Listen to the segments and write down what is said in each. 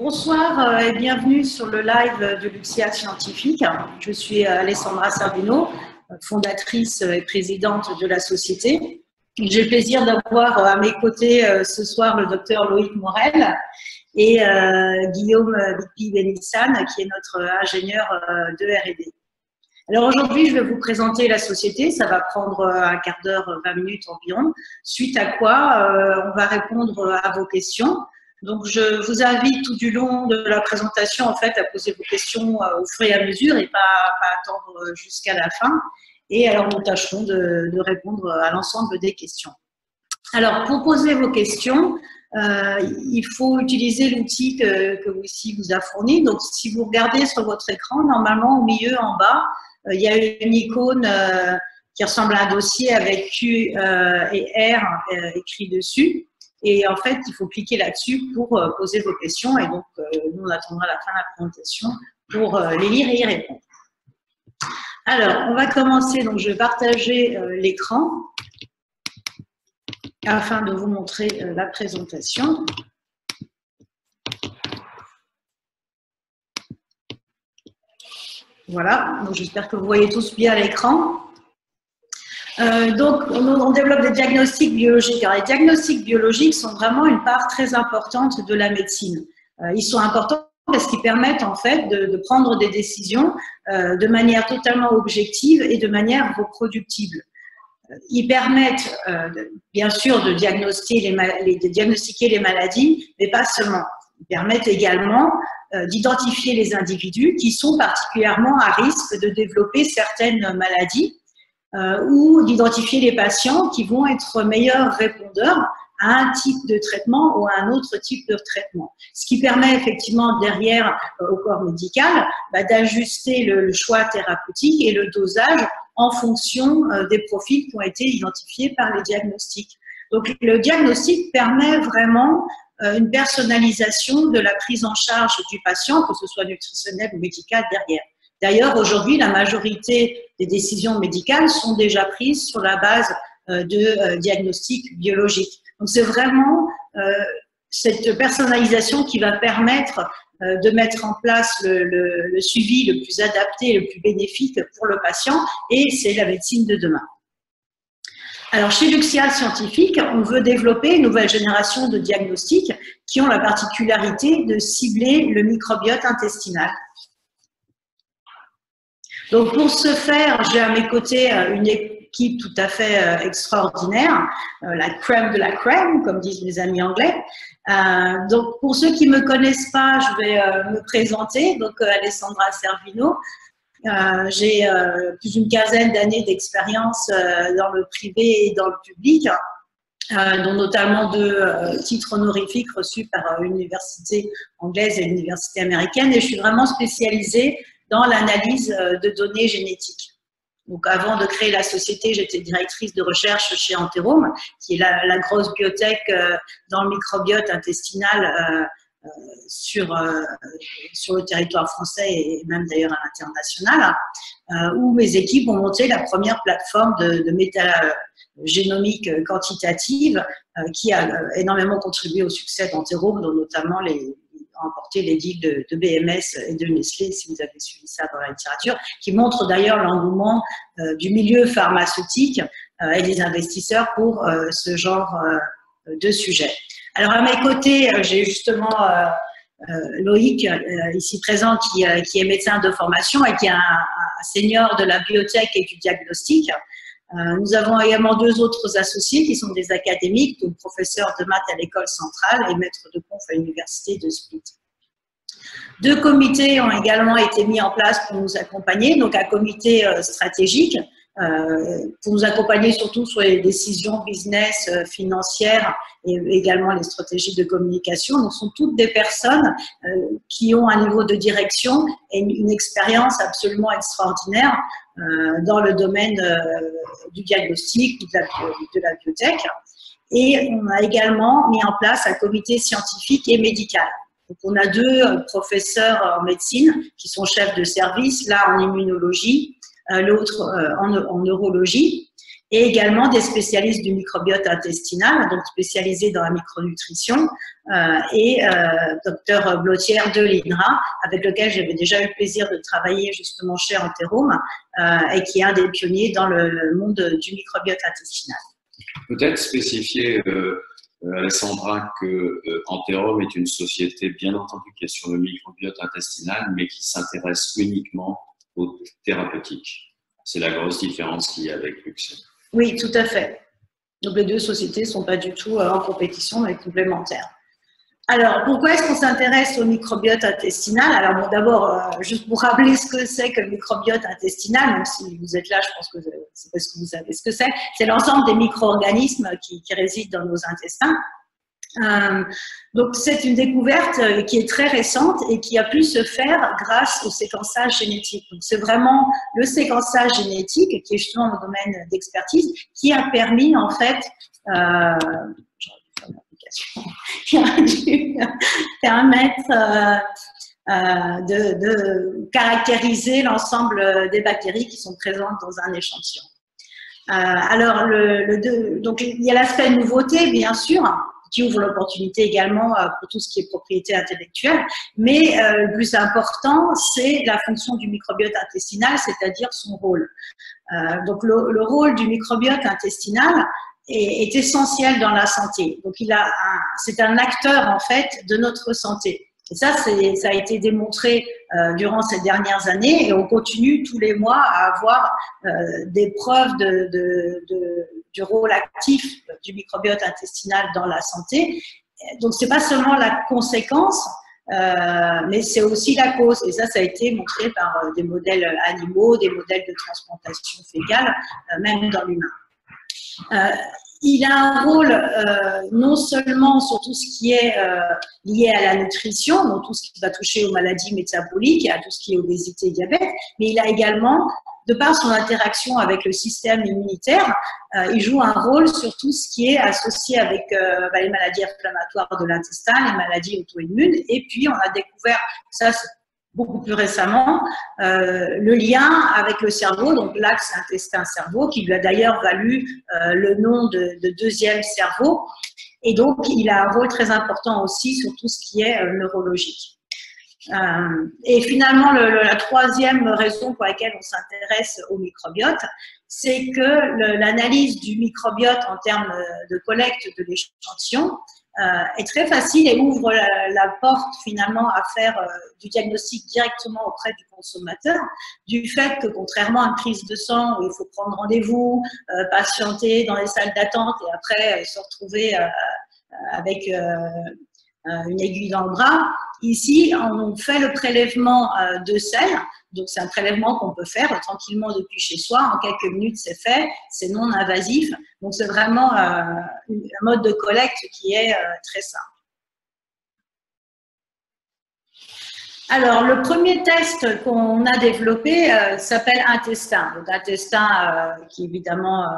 Bonsoir et bienvenue sur le live de Lucia Scientifique. Je suis Alessandra Servino, fondatrice et présidente de la société. J'ai le plaisir d'avoir à mes côtés ce soir le docteur Loïc Morel et Guillaume Bicpi-Benissan, qui est notre ingénieur de R&D. Alors aujourd'hui, je vais vous présenter la société. Ça va prendre un quart d'heure, 20 minutes environ, suite à quoi on va répondre à vos questions. Donc, je vous invite tout du long de la présentation, en fait, à poser vos questions au fur et à mesure et pas attendre jusqu'à la fin. Et alors, nous tâcherons de répondre à l'ensemble des questions. Alors, pour poser vos questions, il faut utiliser l'outil que ici vous a fourni. Donc, si vous regardez sur votre écran, normalement, au milieu, en bas, il y a une icône qui ressemble à un dossier avec Q et R écrit dessus. Et en fait, il faut cliquer là-dessus pour poser vos questions. Et donc, nous, on attendra la fin de la présentation pour les lire et y répondre. Alors, on va commencer. Donc, je vais partager l'écran afin de vous montrer la présentation. Voilà. Donc, j'espère que vous voyez tous bien l'écran. Donc, on développe des diagnostics biologiques. Alors, les diagnostics biologiques sont vraiment une part très importante de la médecine. Ils sont importants parce qu'ils permettent en fait de prendre des décisions de manière totalement objective et de manière reproductible. Ils permettent bien sûr de diagnostiquer les maladies, mais pas seulement. Ils permettent également d'identifier les individus qui sont particulièrement à risque de développer certaines maladies. Ou d'identifier les patients qui vont être meilleurs répondeurs à un type de traitement ou à un autre type de traitement. Ce qui permet effectivement derrière au corps médical d'ajuster le choix thérapeutique et le dosage en fonction des profils qui ont été identifiés par les diagnostics. Donc le diagnostic permet vraiment une personnalisation de la prise en charge du patient, que ce soit nutritionnel ou médical derrière. D'ailleurs, aujourd'hui, la majorité des décisions médicales sont déjà prises sur la base de diagnostics biologiques. Donc, c'est vraiment cette personnalisation qui va permettre de mettre en place le suivi le plus adapté et le plus bénéfique pour le patient, et c'est la médecine de demain. Alors, chez Lucia Scientifique, on veut développer une nouvelle génération de diagnostics qui ont la particularité de cibler le microbiote intestinal. Donc, pour ce faire, j'ai à mes côtés une équipe tout à fait extraordinaire, la crème de la crème, comme disent mes amis anglais. Donc, pour ceux qui ne me connaissent pas, je vais me présenter. Donc, Alessandra Servino. J'ai plus d'une quinzaine d'années d'expérience dans le privé et dans le public, dont notamment 2 titres honorifiques reçus par une université anglaise et une université américaine. Et je suis vraiment spécialisée dans l'analyse de données génétiques. Donc, avant de créer la société, j'étais directrice de recherche chez Antérome, qui est la grosse biotech dans le microbiote intestinal sur le territoire français et même d'ailleurs à l'international, où mes équipes ont monté la première plateforme de métagénomique quantitative qui a énormément contribué au succès d'Antérome, dont notamment remporté les deals de BMS et de Nestlé, si vous avez suivi ça dans la littérature, qui montre d'ailleurs l'engouement du milieu pharmaceutique et des investisseurs pour ce genre de sujet. Alors à mes côtés, j'ai justement Loïc, ici présent, qui est médecin de formation et qui est un senior de la biotech et du diagnostic. Nous avons également 2 autres associés qui sont des académiques, donc professeurs de maths à l'école centrale et maîtres de conf à l'université de Split. 2 comités ont également été mis en place pour nous accompagner, donc un comité stratégique pour nous accompagner surtout sur les décisions business, financières et également les stratégies de communication. Donc, ce sont toutes des personnes qui ont un niveau de direction et une expérience absolument extraordinaire dans le domaine du diagnostic ou de la biotech. Et on a également mis en place un comité scientifique et médical. Donc, on a 2 professeurs en médecine qui sont chefs de service, l'un en immunologie, l'autre en neurologie. et également des spécialistes du microbiote intestinal, donc spécialisés dans la micronutrition, et docteur Blotière de l'INRA, avec lequel j'avais déjà eu le plaisir de travailler justement chez Enterome, et qui est un des pionniers dans le monde du microbiote intestinal. Peut-être spécifier, Alessandra, que Enterome est une société, bien entendu, qui est sur le microbiote intestinal, mais qui s'intéresse uniquement aux thérapeutiques. C'est la grosse différence qu'il y a avec Luxem. Oui, tout à fait. Donc les deux sociétés ne sont pas du tout en compétition, mais complémentaires. Alors, pourquoi est-ce qu'on s'intéresse au microbiote intestinal? Alors, bon, d'abord, juste pour rappeler ce que c'est que le microbiote intestinal, même si vous êtes là, je pense que c'est parce que vous savez ce que c'est. C'est l'ensemble des micro-organismes qui résident dans nos intestins. Donc, c'est une découverte qui est très récente et qui a pu se faire grâce au séquençage génétique. Donc, c'est vraiment le séquençage génétique, qui est justement mon domaine d'expertise, qui a permis, en fait, qui a dû permettre de caractériser l'ensemble des bactéries qui sont présentes dans un échantillon. Alors, donc, il y a l'aspect nouveauté, bien sûr, qui ouvre l'opportunité également pour tout ce qui est propriété intellectuelle, mais le plus important, c'est la fonction du microbiote intestinal, c'est-à-dire son rôle. Donc, le rôle du microbiote intestinal est essentiel dans la santé. Donc, c'est un acteur, en fait, de notre santé. Et ça a été démontré durant ces dernières années et on continue tous les mois à avoir des preuves du rôle actif du microbiote intestinal dans la santé. Donc, c'est pas seulement la conséquence, mais c'est aussi la cause. Et ça a été montré par des modèles animaux, des modèles de transplantation fœtale, même dans l'humain. Il a un rôle non seulement sur tout ce qui est lié à la nutrition, donc tout ce qui va toucher aux maladies métaboliques, à tout ce qui est obésité et diabète, mais il a également, de par son interaction avec le système immunitaire, il joue un rôle sur tout ce qui est associé avec les maladies inflammatoires de l'intestin, les maladies auto-immunes, et puis on a découvert, ça c'est beaucoup plus récemment, le lien avec le cerveau, donc l'axe intestin-cerveau, qui lui a d'ailleurs valu le nom de deuxième cerveau. Et donc, il a un rôle très important aussi sur tout ce qui est neurologique. Et finalement, la troisième raison pour laquelle on s'intéresse au microbiote, c'est que l'analyse du microbiote en termes de collecte de l'échantillon est très facile et ouvre la porte finalement à faire du diagnostic directement auprès du consommateur, du fait que contrairement à une prise de sang où il faut prendre rendez-vous, patienter dans les salles d'attente et après se retrouver avec une aiguille dans le bras, ici on fait le prélèvement de sel. Donc, c'est un prélèvement qu'on peut faire tranquillement depuis chez soi. En quelques minutes, c'est fait. C'est non invasif. Donc, c'est vraiment un mode de collecte qui est très simple. Alors, le premier test qu'on a développé s'appelle Intestin. Donc, Intestin qui évidemment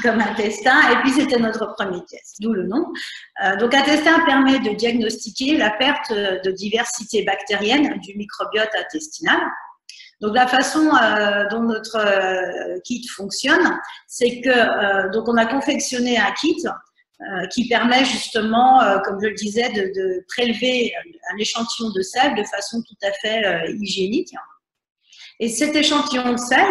comme intestin, et puis c'était notre premier test, d'où le nom. Donc, Intestin permet de diagnostiquer la perte de diversité bactérienne du microbiote intestinal. Donc, la façon dont notre kit fonctionne, c'est que donc on a confectionné un kit qui permet justement, comme je le disais, de prélever un échantillon de sel de façon tout à fait hygiénique. Et cet échantillon de sel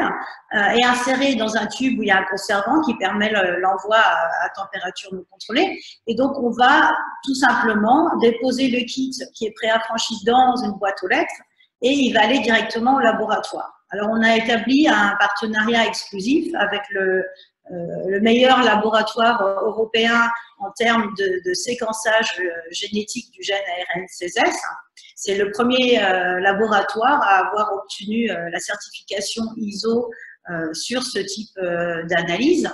est inséré dans un tube où il y a un conservant qui permet l'envoi à température non contrôlée. Et donc, on va tout simplement déposer le kit qui est préaffranchi dans une boîte aux lettres et il va aller directement au laboratoire. Alors, on a établi un partenariat exclusif avec le meilleur laboratoire européen en termes de séquençage génétique du gène ARN-CSS. C'est le premier laboratoire à avoir obtenu la certification ISO sur ce type d'analyse.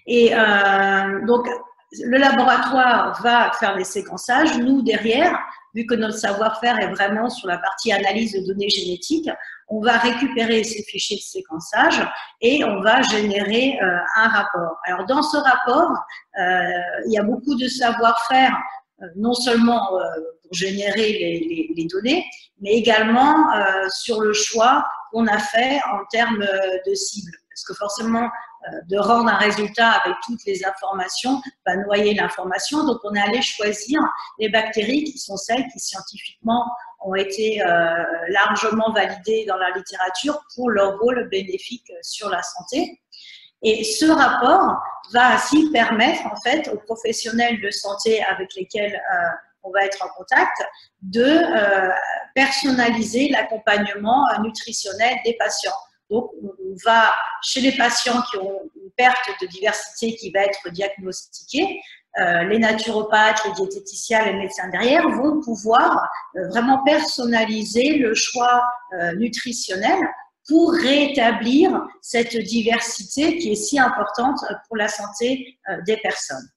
Et donc, le laboratoire va faire les séquençages. Nous, derrière, vu que notre savoir-faire est vraiment sur la partie analyse de données génétiques, on va récupérer ces fichiers de séquençage et on va générer un rapport. Alors, dans ce rapport, il y a beaucoup de savoir-faire, non seulement pour générer les données, mais également sur le choix qu'on a fait en termes de cibles. parce que forcément, de rendre un résultat avec toutes les informations va noyer l'information. Donc, on est allé choisir les bactéries qui sont celles qui scientifiquement ont été largement validées dans la littérature pour leur rôle bénéfique sur la santé. Et ce rapport va ainsi permettre en fait aux professionnels de santé avec lesquels on va être en contact de personnaliser l'accompagnement nutritionnel des patients. Donc, on va chez les patients qui ont une perte de diversité qui va être diagnostiquée, les naturopathes, les diététiciens, les médecins derrière vont pouvoir vraiment personnaliser le choix nutritionnel pour rétablir cette diversité qui est si importante pour la santé des personnes.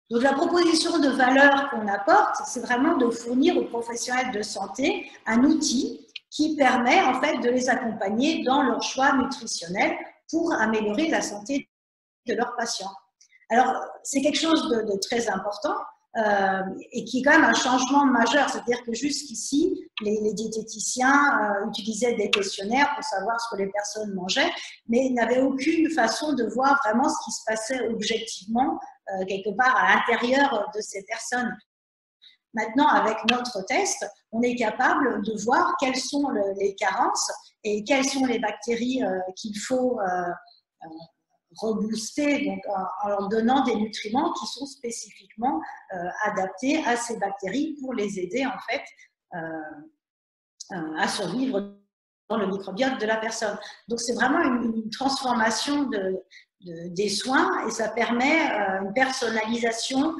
Donc, la proposition de valeur qu'on apporte, c'est vraiment de fournir aux professionnels de santé un outil qui permet en fait de les accompagner dans leur choix nutritionnel pour améliorer la santé de leurs patients. Alors, c'est quelque chose de très important et qui est quand même un changement majeur. C'est-à-dire que jusqu'ici, les diététiciens utilisaient des questionnaires pour savoir ce que les personnes mangeaient, mais n'avaient aucune façon de voir vraiment ce qui se passait objectivement quelque part à l'intérieur de ces personnes. Maintenant, avec notre test, on est capable de voir quelles sont les carences et quelles sont les bactéries qu'il faut rebooster, donc en leur donnant des nutriments qui sont spécifiquement adaptés à ces bactéries pour les aider en fait à survivre dans le microbiote de la personne. Donc c'est vraiment une transformation des soins et ça permet une personnalisation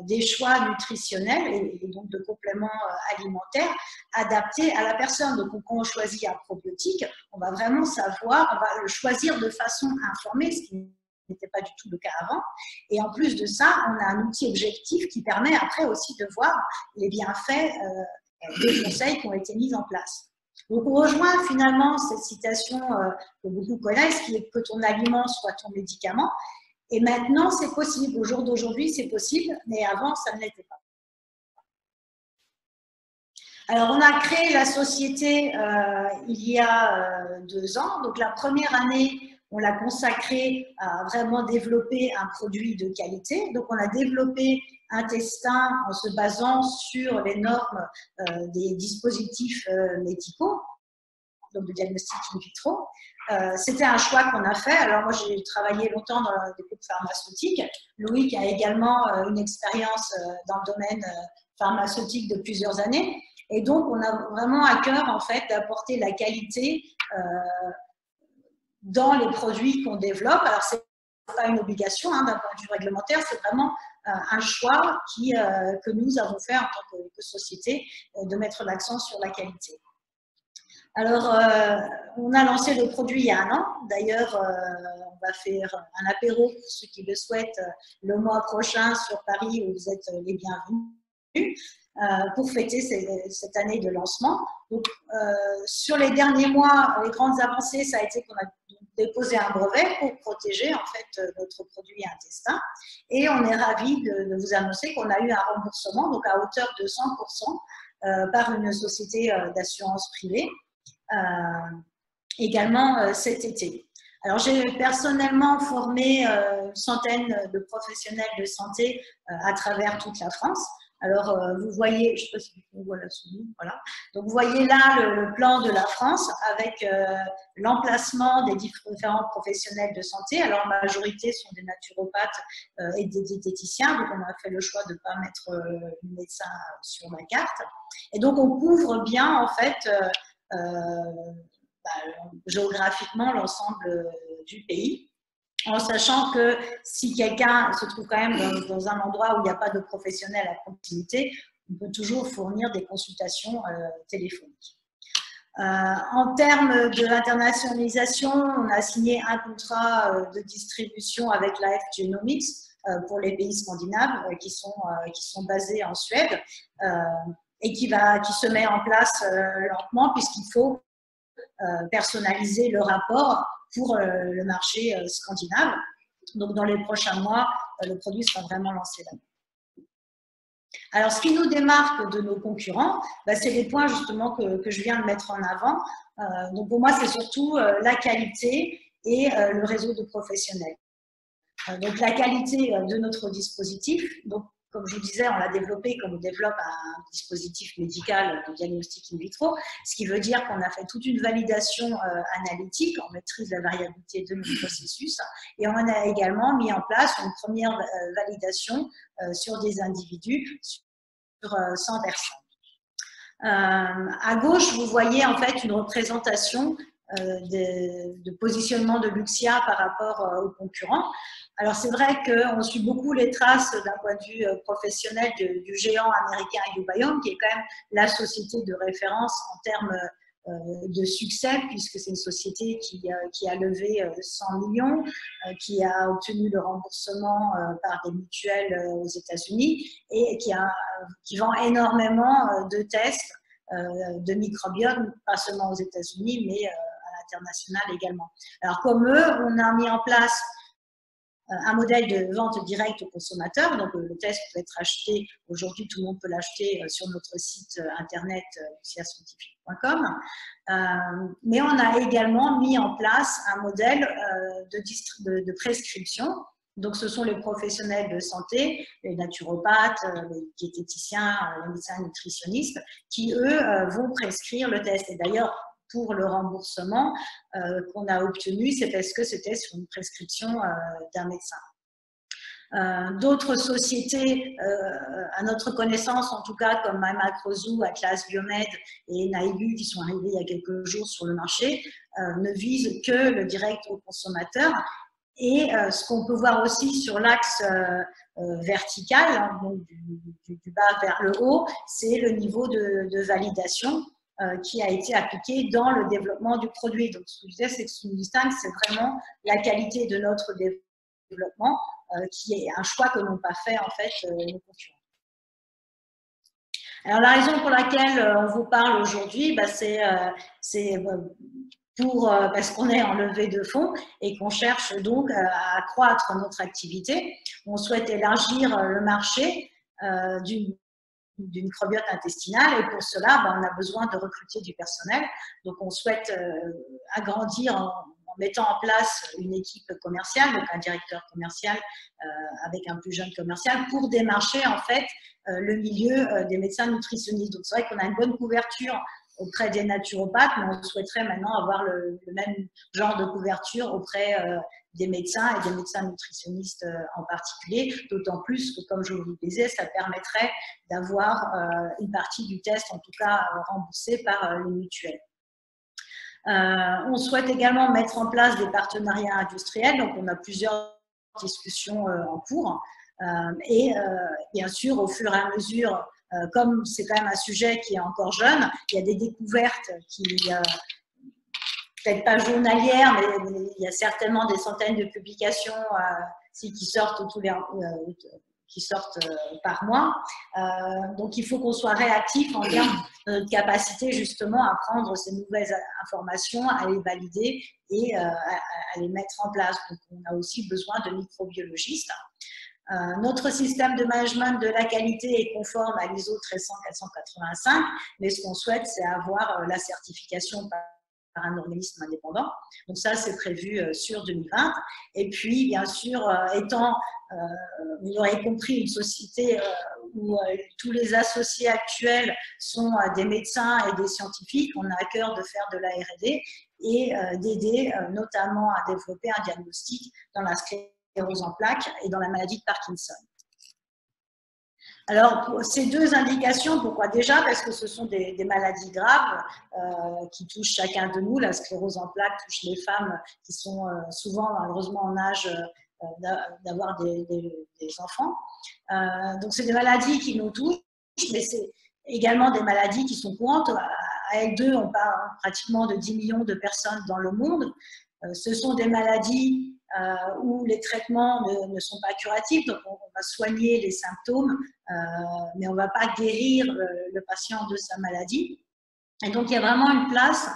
des choix nutritionnels et donc de compléments alimentaires adaptés à la personne. Donc, quand on choisit un probiotique, on va vraiment savoir, on va le choisir de façon informée, ce qui n'était pas du tout le cas avant. Et en plus de ça, on a un outil objectif qui permet après aussi de voir les bienfaits des conseils qui ont été mis en place. Donc, on rejoint finalement cette citation que beaucoup connaissent, qui est que ton aliment soit ton médicament. Et maintenant, c'est possible. Au jour d'aujourd'hui, c'est possible, mais avant, ça ne l'était pas. Alors, on a créé la société il y a 2 ans. Donc, la première année, on l'a consacrée à vraiment développer un produit de qualité. Donc, on a développé un testin en se basant sur les normes des dispositifs médicaux, donc de diagnostic in vitro. C'était un choix qu'on a fait. Alors moi, j'ai travaillé longtemps dans des groupes pharmaceutiques. Loïc a également une expérience dans le domaine pharmaceutique de plusieurs années. Et donc, on a vraiment à cœur, en fait, d'apporter la qualité dans les produits qu'on développe. Alors, c'est pas une obligation d'un point de vue réglementaire, c'est vraiment un choix que nous avons fait en tant que société de mettre l'accent sur la qualité. Alors, on a lancé le produit il y a 1 an. D'ailleurs, on va faire un apéro pour ceux qui le souhaitent le mois prochain sur Paris où vous êtes les bienvenus pour fêter cette année de lancement. Donc, sur les derniers mois, les grandes avancées, ça a été qu'on a déposé un brevet pour protéger en fait notre produit intestin. Et on est ravis de vous annoncer qu'on a eu un remboursement, donc à hauteur de 100% par une société d'assurance privée. Également cet été. Alors, j'ai personnellement formé une centaine de professionnels de santé à travers toute la France. Alors, vous voyez, je ne sais pas si on voit la souris, voilà. Donc, vous voyez là le plan de la France avec l'emplacement des différents professionnels de santé. Alors, la majorité sont des naturopathes et des diététiciens. Donc, on a fait le choix de ne pas mettre le médecin sur la carte. Et donc, on couvre bien, en fait, géographiquement l'ensemble du pays, en sachant que si quelqu'un se trouve quand même dans un endroit où il n'y a pas de professionnel à proximité, on peut toujours fournir des consultations téléphoniques. En termes de l'internationalisation, on a signé un contrat de distribution avec l'AF Genomics pour les pays scandinaves qui sont basés en Suède et qui se met en place lentement puisqu'il faut personnaliser le rapport pour le marché scandinave. Donc, dans les prochains mois, le produit sera vraiment lancé là. Alors, ce qui nous démarque de nos concurrents, c'est les points justement que je viens de mettre en avant. Donc, pour moi, c'est surtout la qualité et le réseau de professionnels. Donc, la qualité de notre dispositif, donc, comme je vous disais, on l'a développé comme on développe un dispositif médical de diagnostic in vitro, ce qui veut dire qu'on a fait toute une validation analytique, on maîtrise la variabilité de nos processus, et on a également mis en place une première validation sur des individus, sur 100 personnes. À gauche, vous voyez en fait une représentation de positionnement de Luxia par rapport aux concurrents. Alors c'est vrai qu'on suit beaucoup les traces d'un point de vue professionnel du géant américain Ubiome, qui est quand même la société de référence en termes de succès, puisque c'est une société qui a levé 100 millions, qui a obtenu le remboursement par des mutuelles aux États-Unis et qui vend énormément de tests de microbiote, pas seulement aux États-Unis, mais à l'international également. Alors comme eux, on a mis en place un modèle de vente directe aux consommateurs. Donc, le test peut être acheté, aujourd'hui, tout le monde peut l'acheter sur notre site internet luxiascientifique.com. Mais on a également mis en place un modèle de prescription. Donc, ce sont les professionnels de santé, les naturopathes, les diététiciens, les médecins nutritionnistes, qui, eux, vont prescrire le test. Et d'ailleurs, pour le remboursement qu'on a obtenu, c'est parce que c'était sur une prescription d'un médecin. D'autres sociétés, à notre connaissance en tout cas, comme Macrozoo, Atlas Biomed et Naibu, qui sont arrivés il y a quelques jours sur le marché, ne visent que le direct au consommateur. Et ce qu'on peut voir aussi sur l'axe vertical, hein, donc du bas vers le haut, c'est le niveau de validation qui a été appliqué dans le développement du produit. Donc, ce que je disais, c'est que ce qui nous distingue, c'est vraiment la qualité de notre développement, qui est un choix que n'ont pas fait en fait nos concurrents. Alors, la raison pour laquelle on vous parle aujourd'hui, c'est parce qu'on est en levée de fonds et qu'on cherche donc à accroître notre activité. On souhaite élargir le marché du microbiote intestinal, et pour cela, on a besoin de recruter du personnel. Donc, on souhaite agrandir en mettant en place une équipe commerciale, donc un directeur commercial avec un plus jeune commercial, pour démarcher en fait le milieu des médecins nutritionnistes. Donc, c'est vrai qu'on a une bonne couverture auprès des naturopathes, mais on souhaiterait maintenant avoir le même genre de couverture auprès des médecins et des médecins nutritionnistes en particulier, d'autant plus que, comme je vous le disais, ça permettrait d'avoir une partie du test, en tout cas remboursée par les mutuelles. On souhaite également mettre en place des partenariats industriels, donc on a plusieurs discussions en cours, et bien sûr, au fur et à mesure, comme c'est quand même un sujet qui est encore jeune, il y a des découvertes qui, peut-être pas journalières, mais il y a certainement des centaines de publications qui sortent par mois. Donc, il faut qu'on soit réactif en termes de notre capacité justement à prendre ces nouvelles informations, à les valider et à les mettre en place. Donc, on a aussi besoin de microbiologistes. Notre système de management de la qualité est conforme à l'ISO 13485, mais ce qu'on souhaite, c'est avoir la certification par un organisme indépendant. Donc ça, c'est prévu sur 2020. Et puis, bien sûr, étant, vous l'aurez compris, une société où tous les associés actuels sont des médecins et des scientifiques, on a à cœur de faire de la R&D et d'aider notamment à développer un diagnostic dans la sclérose en plaques et dans la maladie de Parkinson. Alors, pour ces deux indications, pourquoi? Déjà, parce que ce sont des maladies graves qui touchent chacun de nous. La sclérose en plaques touche les femmes qui sont souvent, malheureusement, en âge d'avoir des enfants. Donc, c'est des maladies qui nous touchent, mais c'est également des maladies qui sont courantes. À elles deux, on parle pratiquement de 10 millions de personnes dans le monde. Ce sont des maladies où les traitements ne sont pas curatifs, donc on va soigner les symptômes, mais on ne va pas guérir le patient de sa maladie. Et donc, il y a vraiment une place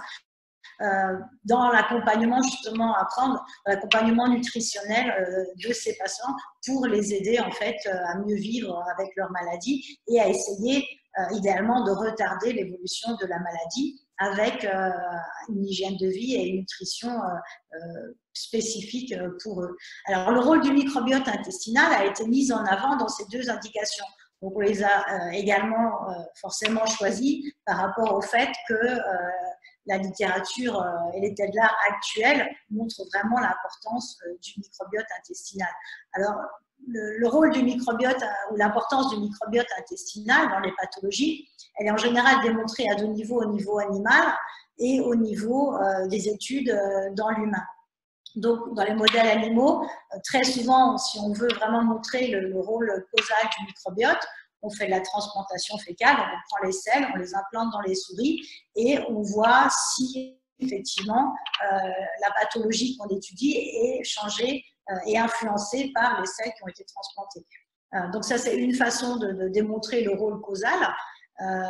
dans l'accompagnement justement à prendre, l'accompagnement nutritionnel de ces patients pour les aider en fait à mieux vivre avec leur maladie et à essayer idéalement de retarder l'évolution de la maladie avec une hygiène de vie et une nutrition spécifique pour eux. Alors, le rôle du microbiote intestinal a été mis en avant dans ces deux indications. Donc, on les a également forcément choisis par rapport au fait que la littérature et les thèses de l'art actuels montrent vraiment l'importance du microbiote intestinal. Alors, le rôle du microbiote ou l'importance du microbiote intestinal dans les pathologies, elle est en général démontrée à deux niveaux, au niveau animal et au niveau des études dans l'humain. Donc, dans les modèles animaux, très souvent, si on veut vraiment montrer le rôle causal du microbiote, on fait de la transplantation fécale, on prend les selles, on les implante dans les souris et on voit si effectivement la pathologie qu'on étudie est changée et influencée par les selles qui ont été transplantées. Donc ça, c'est une façon de démontrer le rôle causal.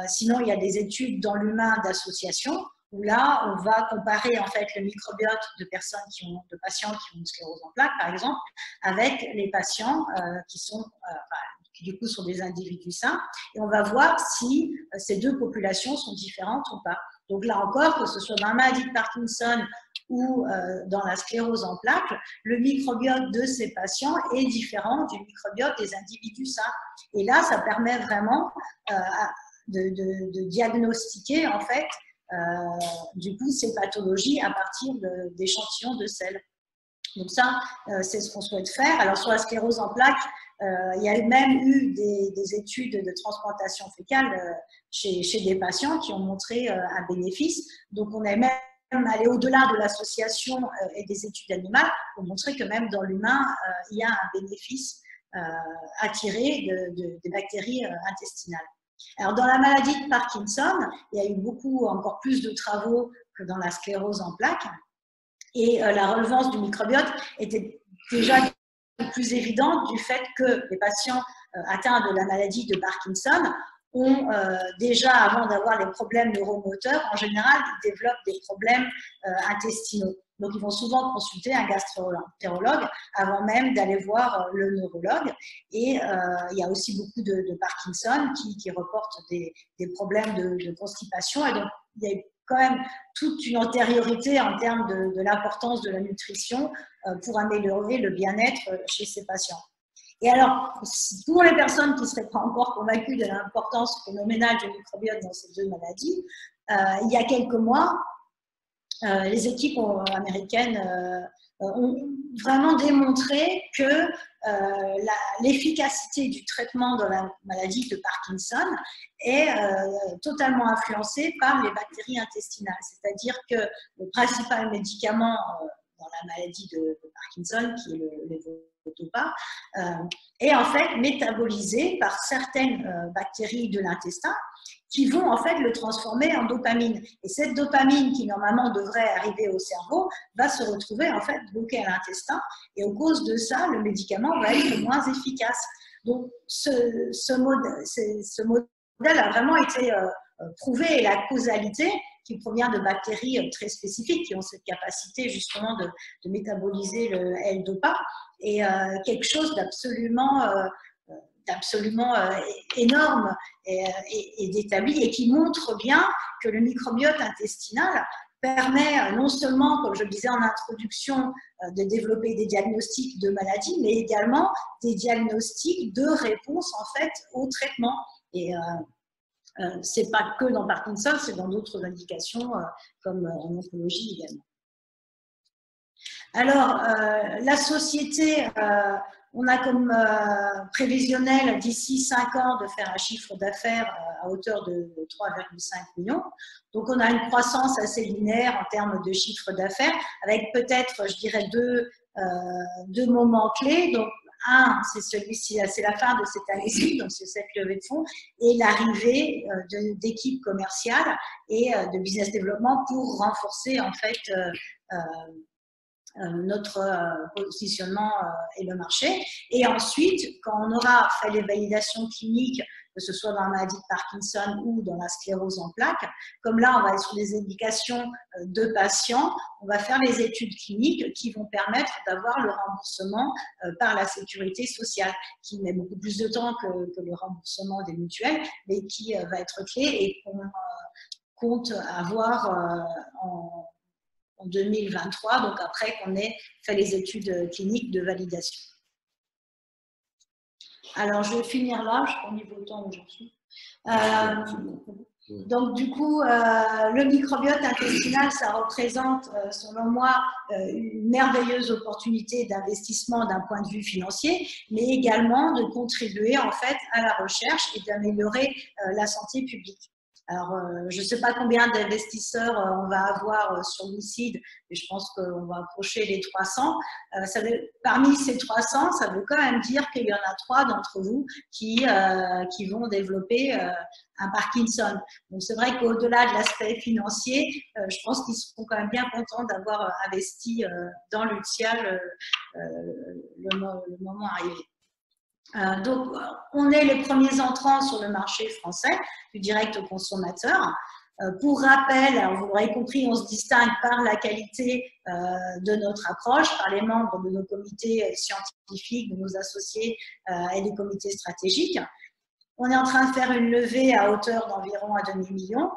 Sinon, il y a des études dans l'humain d'association où là, on va comparer en fait le microbiote de patients qui ont une sclérose en plaques, par exemple, avec les patients qui du coup sont des individus sains, et on va voir si ces deux populations sont différentes ou pas. Donc là encore, que ce soit dans la maladie de Parkinson ou dans la sclérose en plaques, le microbiote de ces patients est différent du microbiote des individus sains. Et là, ça permet vraiment de diagnostiquer en fait du coup ces pathologies à partir d'échantillons de selles. Donc ça, c'est ce qu'on souhaite faire. Alors sur la sclérose en plaques, il y a même eu des études de transplantation fécale chez des patients qui ont montré un bénéfice. Donc on est même allé au-delà de l'association et des études animales pour montrer que même dans l'humain, il y a un bénéfice à tirer des bactéries intestinales. Alors, dans la maladie de Parkinson, il y a eu encore plus de travaux que dans la sclérose en plaques. Et la relevance du microbiote était déjà plus évidente du fait que les patients atteints de la maladie de Parkinson ont déjà, avant d'avoir les problèmes neuromoteurs, en général, ils développent des problèmes intestinaux. Donc, ils vont souvent consulter un gastro-entérologue avant même d'aller voir le neurologue. Et il y a aussi beaucoup de Parkinson qui reportent des problèmes de constipation. Et donc, il y a quand même toute une antériorité en termes de l'importance de la nutrition pour améliorer le bien-être chez ces patients. Et alors, pour les personnes qui ne seraient pas encore convaincues de l'importance phénoménale du microbiote dans ces deux maladies, il y a quelques mois, les équipes américaines ont vraiment démontré que l'efficacité du traitement dans la maladie de Parkinson est totalement influencée par les bactéries intestinales. C'est-à-dire que le principal médicament dans la maladie de Parkinson, qui est le levodopa, est en fait métabolisé par certaines bactéries de l'intestin qui vont en fait le transformer en dopamine. Et cette dopamine qui normalement devrait arriver au cerveau va se retrouver en fait bloquée à l'intestin et à cause de ça, le médicament va être moins efficace. Donc ce modèle a vraiment été prouvé et la causalité qui provient de bactéries très spécifiques qui ont cette capacité justement de métaboliser le L-dopa est quelque chose d'absolument énorme et d'établi et qui montre bien que le microbiote intestinal permet non seulement, comme je le disais en introduction, de développer des diagnostics de maladies, mais également des diagnostics de réponse en fait au traitement. Et c'est pas que dans Parkinson, c'est dans d'autres indications comme en oncologie également. Alors, la société, on a comme prévisionnel d'ici 5 ans de faire un chiffre d'affaires à hauteur de 3,5 millions. Donc, on a une croissance assez linéaire en termes de chiffre d'affaires, avec peut-être, je dirais, deux moments clés. Donc, un, c'est celui-ci, c'est la fin de cette année-ci, donc c'est cette levée de fonds, et l'arrivée d'équipes commerciales et de business développement pour renforcer en fait notre positionnement et le marché. Et ensuite, quand on aura fait les validations cliniques que ce soit dans la maladie de Parkinson ou dans la sclérose en plaques. Comme là, on va être sur les indications de patients, on va faire les études cliniques qui vont permettre d'avoir le remboursement par la sécurité sociale, qui met beaucoup plus de temps que le remboursement des mutuelles, mais qui va être clé et qu'on compte avoir en 2023, donc après qu'on ait fait les études cliniques de validation. Alors, je vais finir là, je prends niveau temps où j'en suis. Donc, du coup, le microbiote intestinal, ça représente, selon moi, une merveilleuse opportunité d'investissement d'un point de vue financier, mais également de contribuer, en fait, à la recherche et d'améliorer la santé publique. Alors, je ne sais pas combien d'investisseurs on va avoir sur WeSeed, mais je pense qu'on va approcher les 300. Parmi ces 300, ça veut quand même dire qu'il y en a 3 d'entre vous qui vont développer un Parkinson. Donc, c'est vrai qu'au-delà de l'aspect financier, je pense qu'ils seront quand même bien contents d'avoir investi dans l'UTSIAL le moment arrivé. Donc, on est les premiers entrants sur le marché français du direct au consommateur. Pour rappel, alors vous l'aurez compris, on se distingue par la qualité de notre approche, par les membres de nos comités scientifiques, de nos associés et des comités stratégiques. On est en train de faire une levée à hauteur d'environ un demi-million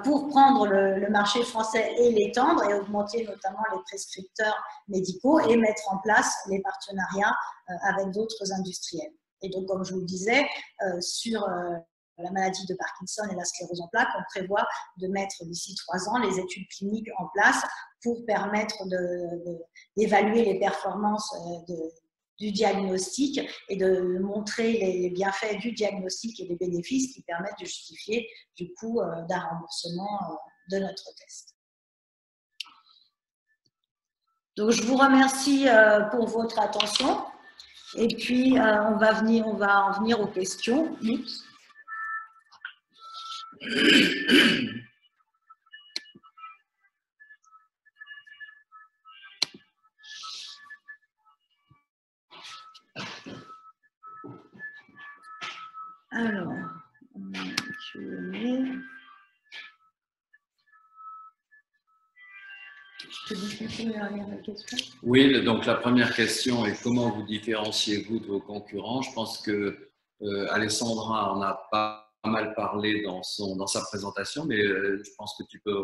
pour prendre le marché français et l'étendre et augmenter notamment les prescripteurs médicaux et mettre en place les partenariats avec d'autres industriels. Et donc, comme je vous le disais, sur la maladie de Parkinson et la sclérose en plaques, on prévoit de mettre d'ici 3 ans les études cliniques en place pour permettre d'évaluer les performances du diagnostic et de montrer les bienfaits du diagnostic et les bénéfices qui permettent de justifier du coup d'un remboursement de notre test. Donc je vous remercie pour votre attention et puis on va en venir aux questions. Oups. Alors, je vais... Oui, donc la première question est comment vous différenciez-vous de vos concurrents? Je pense que Alessandra en a pas mal parlé dans sa présentation, mais je pense que tu peux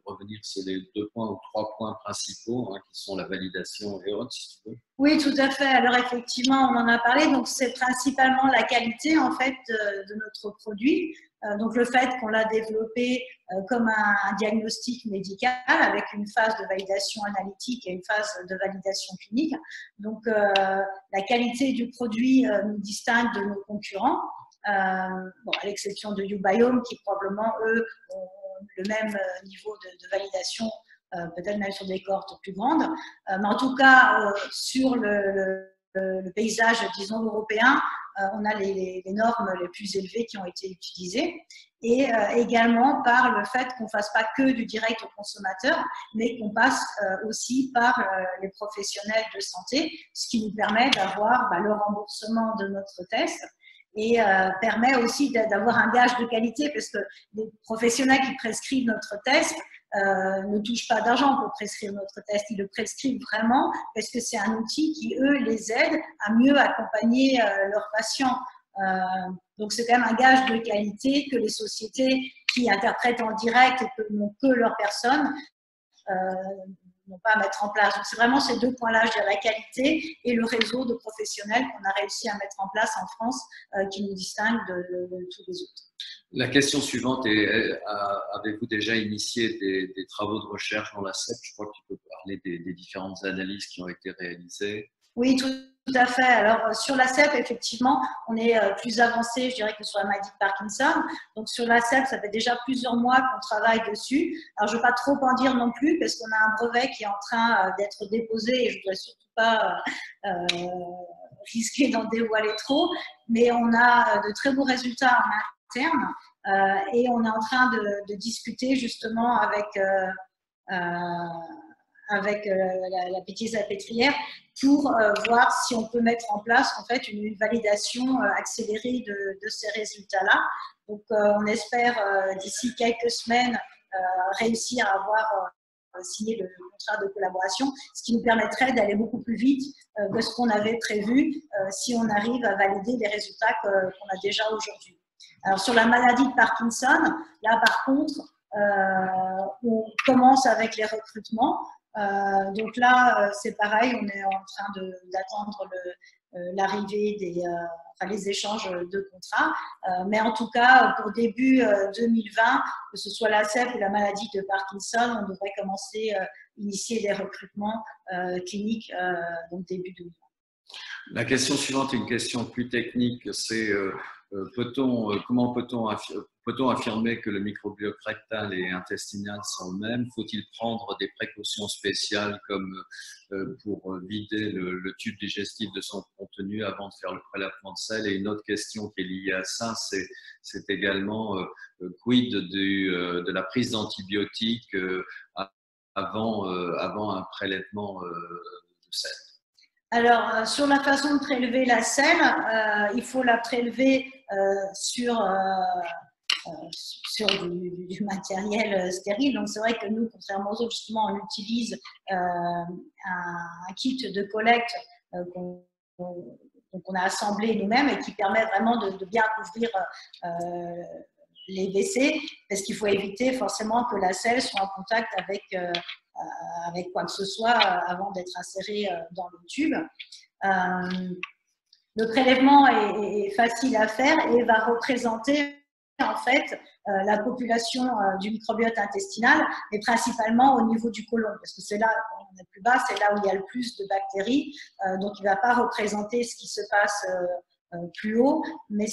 revenir sur les 2 points ou 3 points principaux qui sont la validation et autres, si tu veux. Oui, tout à fait. Alors effectivement, on en a parlé. Donc c'est principalement la qualité en fait de notre produit. Donc le fait qu'on l'a développé comme un diagnostic médical avec une phase de validation analytique et une phase de validation clinique. Donc la qualité du produit nous distingue de nos concurrents, bon, à l'exception de Ubiome qui probablement eux ont le même niveau de validation, peut-être même sur des cohortes plus grandes. Mais en tout cas, sur le paysage, disons, européen, on a les normes les plus élevées qui ont été utilisées. Et également par le fait qu'on ne fasse pas que du direct au consommateur, mais qu'on passe aussi par les professionnels de santé, ce qui nous permet d'avoir le remboursement de notre test et permet aussi d'avoir un gage de qualité parce que les professionnels qui prescrivent notre test ne touchent pas d'argent pour prescrire notre test. Ils le prescrivent vraiment parce que c'est un outil qui, eux, les aide à mieux accompagner leurs patients. Donc, c'est quand même un gage de qualité que les sociétés qui interprètent en direct et que n'ont que leur personne n'ont pas à mettre en place. Donc, c'est vraiment ces 2 points-là, je dirais, la qualité et le réseau de professionnels qu'on a réussi à mettre en place en France qui nous distingue de tous les autres. La question suivante est, avez-vous déjà initié des travaux de recherche dans la CEP? Je crois que tu peux parler des différentes analyses qui ont été réalisées. Oui, tout à fait. Alors, sur la CEP, effectivement, on est plus avancé, je dirais, que sur la maladie de Parkinson. Donc, sur la CEP, ça fait déjà plusieurs mois qu'on travaille dessus. Alors, je ne vais pas trop en dire non plus, parce qu'on a un brevet qui est en train d'être déposé et je ne voudrais surtout pas risquer d'en dévoiler trop. Mais on a de très beaux résultats en interne et on est en train de discuter justement avec avec la bêtise-salpêtrière pour voir si on peut mettre en place en fait une validation accélérée de ces résultats-là. Donc, on espère d'ici quelques semaines réussir à avoir signé le contrat de collaboration, ce qui nous permettrait d'aller beaucoup plus vite que ce qu'on avait prévu si on arrive à valider les résultats qu'on a déjà aujourd'hui. Alors, sur la maladie de Parkinson, là, par contre, on commence avec les recrutements. Donc là, c'est pareil, on est en train d'attendre l'arrivée les échanges de contrats. Mais en tout cas, pour début 2020, que ce soit la CEP ou la maladie de Parkinson, on devrait commencer à initier des recrutements cliniques donc début 2020. La question suivante est une question plus technique, c'est comment peut-on affirmer que le microbiote rectal et intestinal sont le même? Faut-il prendre des précautions spéciales comme pour vider le tube digestif de son contenu avant de faire le prélèvement de sel? Et une autre question qui est liée à ça, c'est également quid de la prise d'antibiotiques avant un prélèvement de sel? Alors, sur la façon de prélever la selle, il faut la prélever sur du matériel stérile. Donc, c'est vrai que nous, contrairement aux autres, justement, on utilise un kit de collecte qu'on a assemblé nous-mêmes et qui permet vraiment de bien couvrir les WC, parce qu'il faut éviter forcément que la selle soit en contact avec quoi que ce soit avant d'être insérée dans le tube. Le prélèvement est facile à faire et va représenter en fait la population du microbiote intestinal, mais principalement au niveau du côlon, parce que c'est là, on est plus bas, c'est là où il y a le plus de bactéries, donc il ne va pas représenter ce qui se passe plus haut, mais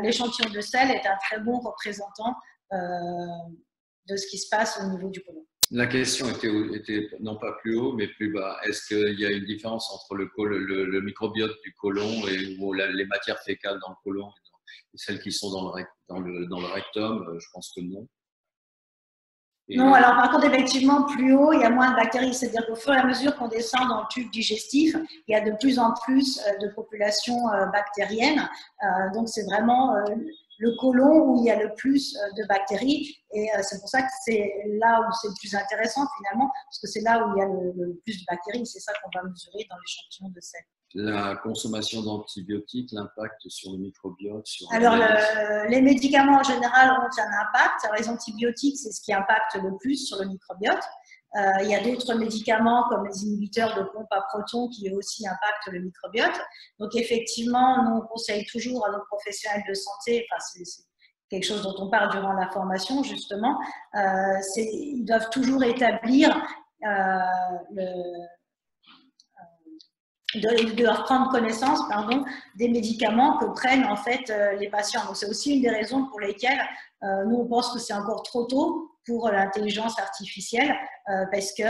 l'échantillon de sel est un très bon représentant de ce qui se passe au niveau du côlon. La question était non pas plus haut, mais plus bas. Est-ce qu'il y a une différence entre le microbiote du côlon ou les matières fécales dans le côlon et celles qui sont dans le rectum? Je pense que non. Non, alors par contre, effectivement, plus haut, il y a moins de bactéries. C'est-à-dire qu'au fur et à mesure qu'on descend dans le tube digestif, il y a de plus en plus de populations bactériennes. Donc, c'est vraiment le côlon où il y a le plus de bactéries. Et c'est pour ça que c'est là où c'est le plus intéressant finalement, parce que c'est là où il y a le plus de bactéries. C'est ça qu'on va mesurer dans l'échantillon de sel. La consommation d'antibiotiques, l'impact sur le microbiote? Alors, les médicaments en général ont un impact. Alors, les antibiotiques, c'est ce qui impacte le plus sur le microbiote. Il y a d'autres médicaments comme les inhibiteurs de pompe à protons qui aussi impactent le microbiote. Donc, effectivement, nous, on conseille toujours à nos professionnels de santé, enfin, c'est quelque chose dont on parle durant la formation, justement, ils doivent toujours établir de leur prendre connaissance des médicaments que prennent en fait les patients. Donc, c'est aussi une des raisons pour lesquelles nous, on pense que c'est encore trop tôt pour l'intelligence artificielle parce que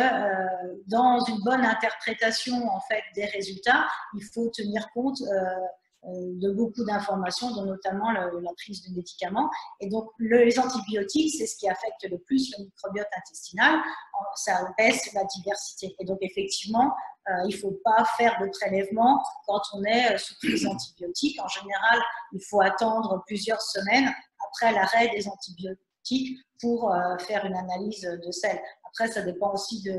dans une bonne interprétation en fait, des résultats, il faut tenir compte de beaucoup d'informations, dont notamment la prise de médicaments. Et donc, les antibiotiques, c'est ce qui affecte le plus le microbiote intestinal. Ça baisse la diversité. Et donc, effectivement, il ne faut pas faire de prélèvement quand on est sous prise antibiotique. En général, il faut attendre plusieurs semaines après l'arrêt des antibiotiques pour faire une analyse de sel. Après, ça dépend aussi de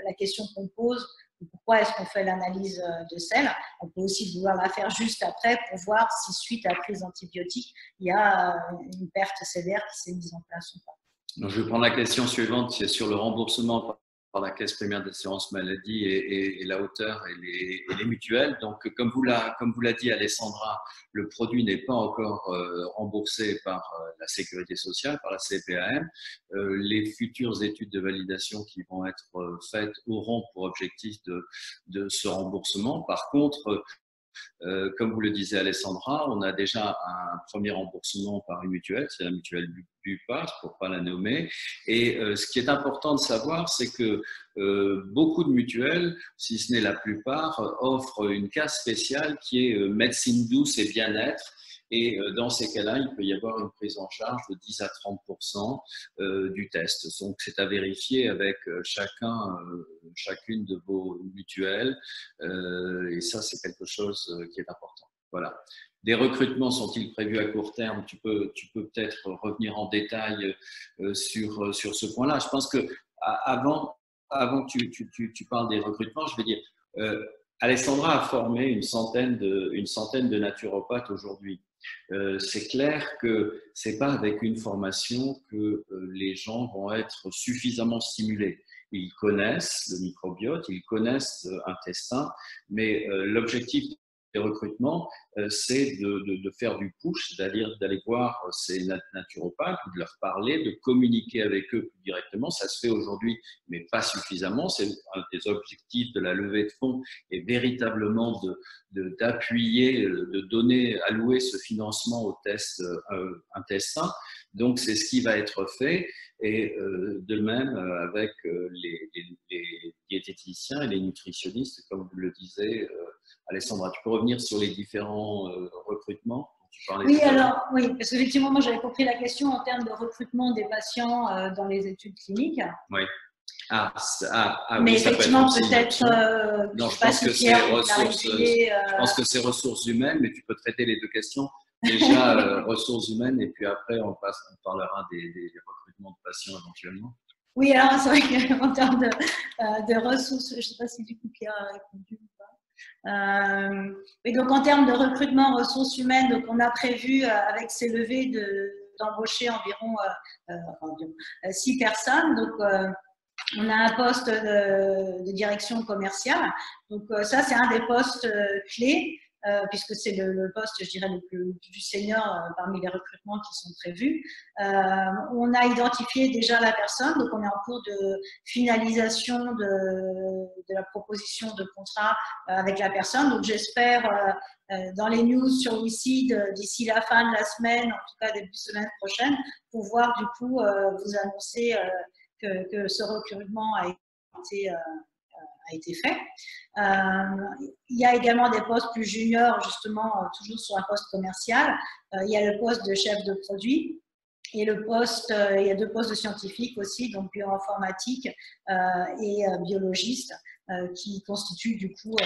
la question qu'on pose. Pourquoi est-ce qu'on fait l'analyse de sel? On peut aussi vouloir la faire juste après pour voir si suite à la prise d'antibiotiques, il y a une perte sévère qui s'est mise en place ou pas. Donc, je vais prendre la question suivante, c'est sur le remboursement par la Caisse primaire d'assurance maladie et la hauteur et les mutuelles. Donc, comme vous l'a dit Alessandra, le produit n'est pas encore remboursé par la Sécurité sociale, par la CPAM. Les futures études de validation qui vont être faites auront pour objectif de ce remboursement. Par contre, comme vous le disait Alessandra, on a déjà un premier remboursement par une mutuelle, c'est la mutuelle Bupa, pour ne pas la nommer. Et ce qui est important de savoir, c'est que beaucoup de mutuelles, si ce n'est la plupart, offrent une case spéciale qui est médecine douce et bien-être. Et dans ces cas-là, il peut y avoir une prise en charge de 10 à 30% du test. Donc, c'est à vérifier avec chacun chacune de vos mutuelles. Et ça, c'est quelque chose qui est important. Voilà. Des recrutements sont-ils prévus à court terme? Tu peux peut-être revenir en détail sur ce point-là. Je pense que avant que tu parles des recrutements, je vais dire, Alessandra a formé une centaine de naturopathes aujourd'hui. C'est clair que c'est pas avec une formation que les gens vont être suffisamment stimulés. Ils connaissent le microbiote, ils connaissent l'intestin, mais l'objectif des recrutements, c'est de faire du push, c'est-à-dire d'aller voir ces naturopathes, de leur parler, de communiquer avec eux plus directement. Ça se fait aujourd'hui, mais pas suffisamment. C'est un des objectifs de la levée de fonds, et véritablement d'appuyer, de donner, allouer ce financement aux tests intestins. Donc, c'est ce qui va être fait. Et de même avec les diététiciens et les nutritionnistes, comme vous le disiez, Alessandra. Tu peux revenir sur les différents recrutements dont tu parlais? Oui, alors, oui, parce qu'effectivement, moi, j'avais compris la question en termes de recrutement des patients dans les études cliniques. Oui. Mais oui, effectivement, peut-être. Non, je pense que c'est ressources. Je pense que c'est ressources humaines, mais tu peux traiter les deux questions. Déjà, ressources humaines, et puis après, on parlera des recrutements de patients éventuellement. Oui, alors c'est vrai qu'en termes de ressources, je ne sais pas si du coup Pierre a répondu ou pas. Mais donc en termes de recrutement ressources humaines, donc on a prévu avec ces levées d'embaucher environ 6 personnes. Donc on a un poste de direction commerciale. Donc ça, c'est un des postes clés, puisque c'est le poste, je dirais, le plus senior parmi les recrutements qui sont prévus. On a identifié déjà la personne, donc on est en cours de finalisation de la proposition de contrat avec la personne. Donc j'espère dans les news sur WeSeed d'ici la fin de la semaine, en tout cas début de semaine prochaine, pouvoir du coup vous annoncer que ce recrutement a été fait. Il y a également des postes plus juniors, justement, toujours sur un poste commercial. Il y a le poste de chef de produit et il y a 2 postes de scientifiques aussi, donc bioinformatique et biologiste, qui constituent du coup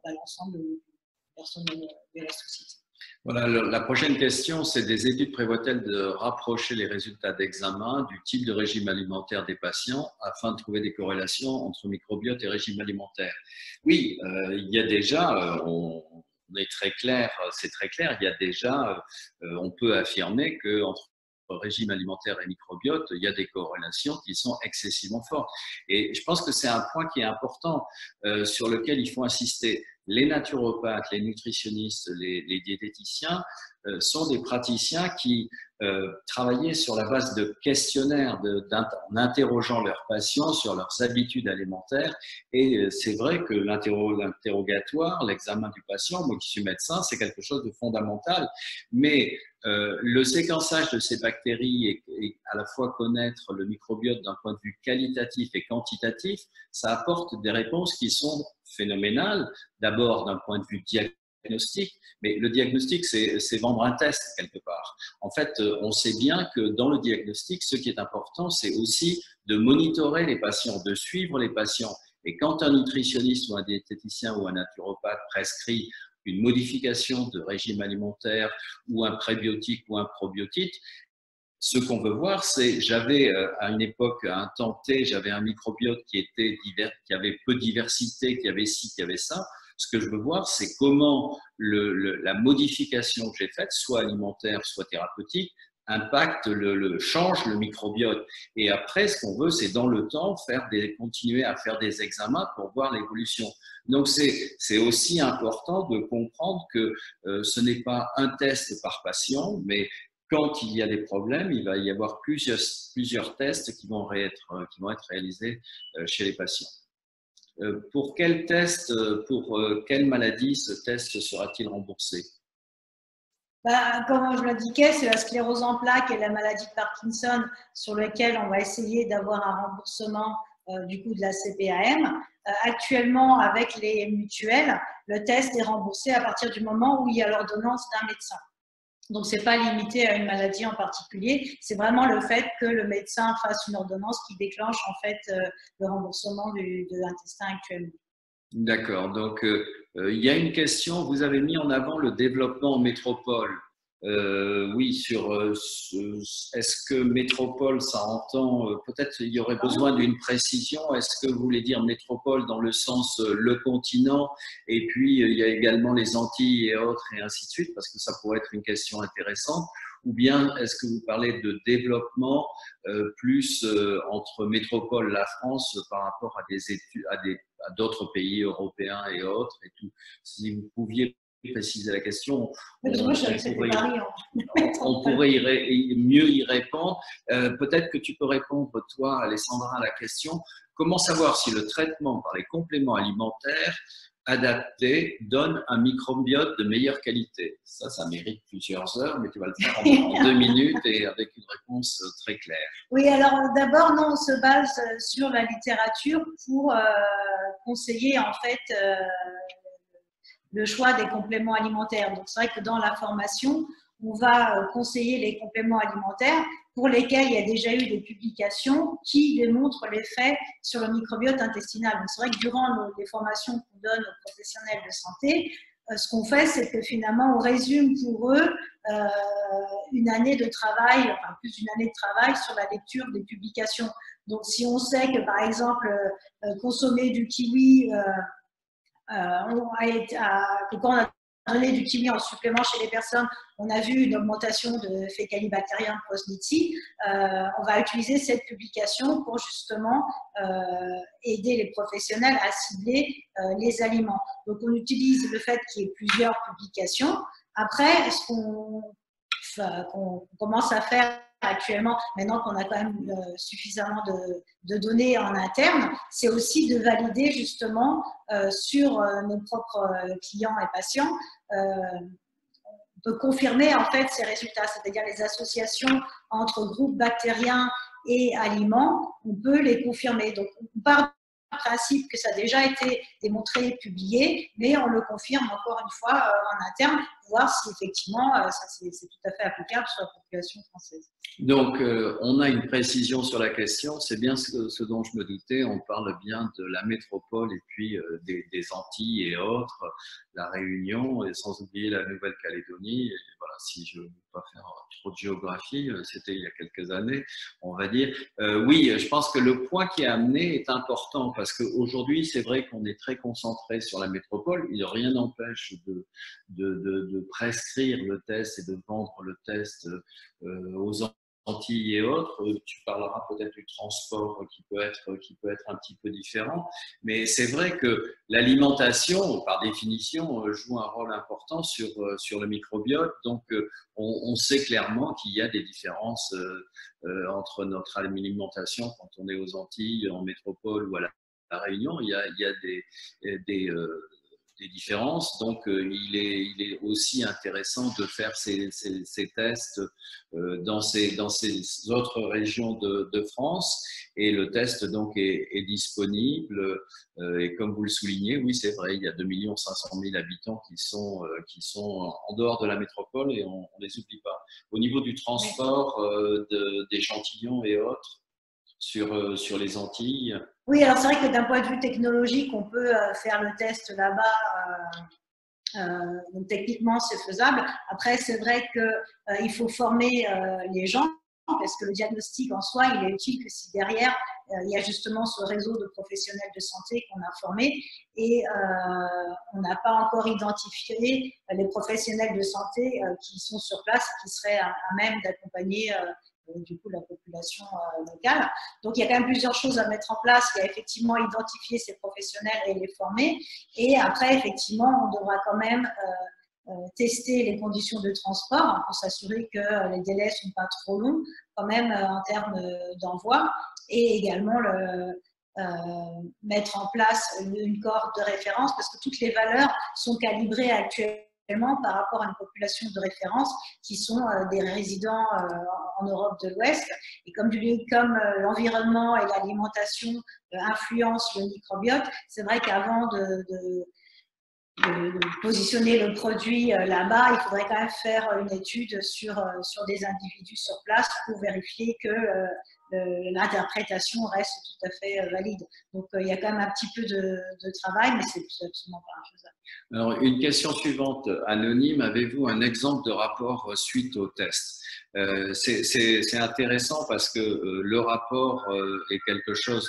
l'ensemble des personnes de la société. Voilà, la prochaine question, c'est des études prévoient-elles de rapprocher les résultats d'examen du type de régime alimentaire des patients afin de trouver des corrélations entre microbiote et régime alimentaire? Oui, il y a déjà, on est très clair, c'est très clair, il y a déjà, on peut affirmer qu'entre régime alimentaire et microbiote, il y a des corrélations qui sont excessivement fortes. Et je pense que c'est un point qui est important, sur lequel il faut insister. Les naturopathes, les nutritionnistes, les diététiciens sont des praticiens qui travaillaient sur la base de questionnaires, en interrogeant leurs patients sur leurs habitudes alimentaires. Et c'est vrai que l'interrogatoire, l'examen du patient, moi qui suis médecin, c'est quelque chose de fondamental. Mais le séquençage de ces bactéries et à la fois connaître le microbiote d'un point de vue qualitatif et quantitatif, ça apporte des réponses qui sont phénoménales. D'abord d'un point de vue diagnostic, mais le diagnostic, c'est vendre un test quelque part. En fait, on sait bien que dans le diagnostic, ce qui est important, c'est aussi de monitorer les patients, de suivre les patients. Et quand un nutritionniste ou un diététicien ou un naturopathe prescrit une modification de régime alimentaire ou un prébiotique ou un probiotique, ce qu'on veut voir, c'est, j'avais à une époque, à un temps T, j'avais un microbiote qui avait peu de diversité, qui avait ci, qui avait ça. Ce que je veux voir, c'est comment la modification que j'ai faite, soit alimentaire, soit thérapeutique, impacte, change le microbiote. Et après, ce qu'on veut, c'est dans le temps continuer à faire des examens pour voir l'évolution. Donc, c'est aussi important de comprendre que ce n'est pas un test par patient, mais quand il y a des problèmes, il va y avoir plusieurs tests qui vont être réalisés chez les patients. Pour quel test, pour quelle maladie ce test sera-t-il remboursé? Comme je l'indiquais, c'est la sclérose en plaques et la maladie de Parkinson sur lesquelles on va essayer d'avoir un remboursement du coup de la CPAM. Actuellement, avec les mutuelles, le test est remboursé à partir du moment où il y a l'ordonnance d'un médecin. Donc, ce n'est pas limité à une maladie en particulier. C'est vraiment le fait que le médecin fasse une ordonnance qui déclenche en fait le remboursement de l'intestin actuellement. D'accord. Donc, il y a une question. Vous avez mis en avant le développement en métropole. Oui, est-ce que métropole, ça entend, peut-être il y aurait besoin d'une précision. Est-ce que vous voulez dire métropole dans le sens le continent, et puis il y a également les Antilles et autres, et ainsi de suite, parce que ça pourrait être une question intéressante. Ou bien est-ce que vous parlez de développement plus entre métropole, la France, par rapport à des études, à d'autres pays européens et autres et tout. Si vous pouviez préciser la question, on pourrait mieux y répondre. Peut-être que tu peux répondre, toi, Alessandra, à la question. Comment savoir si le traitement par les compléments alimentaires adaptés donne un microbiote de meilleure qualité? Ça mérite plusieurs heures, mais tu vas le faire en 2 minutes et avec une réponse très claire. Oui, alors d'abord, non, on se base sur la littérature pour conseiller en fait le choix des compléments alimentaires. Donc, c'est vrai que dans la formation, on va conseiller les compléments alimentaires pour lesquels il y a déjà eu des publications qui démontrent l'effet sur le microbiote intestinal. Donc, c'est vrai que durant les formations qu'on donne aux professionnels de santé, ce qu'on fait, c'est que finalement, on résume pour eux une année de travail, enfin plus d'une année de travail sur la lecture des publications. Donc, si on sait que, par exemple, consommer du kiwi que quand on a donné du kiwi en supplément chez les personnes, on a vu une augmentation de Faecalibacterium prosnitzi. On va utiliser cette publication pour justement aider les professionnels à cibler les aliments. Donc, on utilise le fait qu'il y ait plusieurs publications. Après, ce qu'on commence à faire actuellement, maintenant qu'on a quand même suffisamment de données en interne, c'est aussi de valider justement sur nos propres clients et patients, on peut confirmer en fait ces résultats, c'est-à-dire les associations entre groupes bactériens et aliments, on peut les confirmer. Donc, on part du principe que ça a déjà été démontré, publié, mais on le confirme encore une fois en interne pour voir si effectivement ça c'est tout à fait applicable sur la population française. Donc, on a une précision sur la question, c'est bien ce dont je me doutais, on parle bien de la métropole et puis des Antilles et autres, la Réunion, et sans oublier la Nouvelle-Calédonie. Voilà, si je ne veux pas faire trop de géographie, c'était il y a quelques années, on va dire. Oui, je pense que le point qui est amené est important, parce qu'aujourd'hui, c'est vrai qu'on est très concentré sur la métropole, rien n'empêche de prescrire le test et de vendre le test aux Antilles et autres. Tu parleras peut-être du transport qui peut être un petit peu différent, mais c'est vrai que l'alimentation, par définition, joue un rôle important sur le microbiote. Donc, on sait clairement qu'il y a des différences entre notre alimentation quand on est aux Antilles, en métropole ou à la Réunion. Il y a des différences. Donc, il est aussi intéressant de faire ces tests dans ces autres régions de France. Et le test donc est disponible. Et comme vous le soulignez, oui, c'est vrai, il y a 2 500 000 habitants qui sont en dehors de la métropole et on ne les oublie pas. Au niveau du transport d'échantillons et autres sur les Antilles. Oui, alors c'est vrai que d'un point de vue technologique, on peut faire le test là-bas. Donc techniquement, c'est faisable. Après, c'est vrai qu'il faut former les gens, parce que le diagnostic en soi, il est utile que si derrière, il y a justement ce réseau de professionnels de santé qu'on a formés et on n'a pas encore identifié les professionnels de santé qui sont sur place, qui seraient à même d'accompagner du coup la population locale. Donc il y a quand même plusieurs choses à mettre en place. Il y a effectivement identifier ces professionnels et les former. Et après, effectivement, on devra quand même tester les conditions de transport pour s'assurer que les délais ne sont pas trop longs quand même en termes d'envoi et également mettre en place une cohorte de référence parce que toutes les valeurs sont calibrées actuellement par rapport à une population de référence qui sont des résidents en Europe de l'Ouest. Et comme l'environnement et l'alimentation influencent le microbiote, c'est vrai qu'avant de positionner le produit là-bas, il faudrait quand même faire une étude sur des individus sur place pour vérifier que l'interprétation reste tout à fait valide. Donc, il y a quand même un petit peu de travail, mais c'est absolument pas infaisable. Alors, une question suivante, anonyme. Avez-vous un exemple de rapport suite au test? C'est intéressant parce que le rapport est quelque chose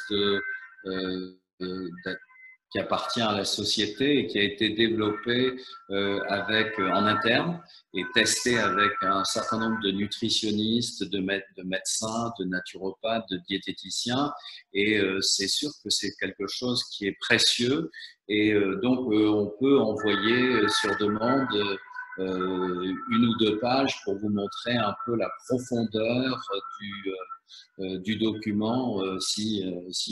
qui appartient à la société et qui a été développé en interne et testé avec un certain nombre de nutritionnistes, de médecins, de naturopathes, de diététiciens. Et c'est sûr que c'est quelque chose qui est précieux. Et donc, on peut envoyer sur demande une ou deux pages pour vous montrer un peu la profondeur du document si